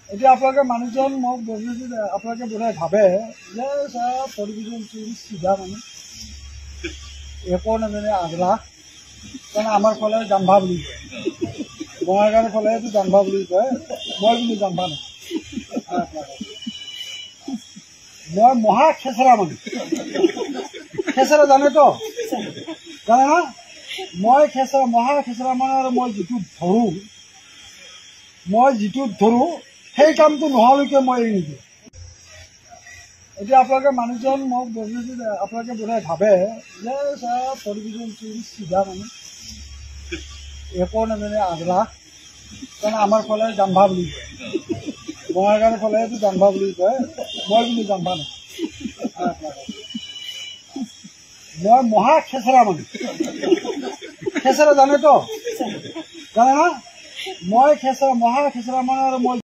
এতিয়া আপোনালোকে মানুহজন মোক আপোনালোকে বোধহয় ভাবে যে পৰিবেশন চিধা মানুহ একো নাজানে আগলা কাৰণ আমাৰ ফালে জাম্ভা বুলি কয় বঙাইগাঁৱৰ ফালেতো জাম্ভা বুলি কয় মই কিন্তু জাম্ভা নহয় মই মহা খেচৰা মানুহ খেচৰা জানেতো জানে না মই খেচৰা মহা খেচৰা মানুহ আৰু মই যিটো ধৰো সেই কামটো নোহোৱালৈকে মই এৰি নিদিওঁ এতিয়া আপোনালোকে মানুহজন মোক আপোনালোকে বোধহয় ভাবে যে পৰিবেশন চিধা মানুহ একো নাজানে আগলা কাৰণ আমাৰ ফালে জাম্ভা বুলি কয় বঙাইগাঁৱৰ ফালেতো জাম্ভা বুলি কয় মই কিন্তু জাম্ভা নহয় মই মহা খেচৰা মানুহ খেচৰা জানেতো জানে না মই মহা খেচৰা মানুহ আৰু মই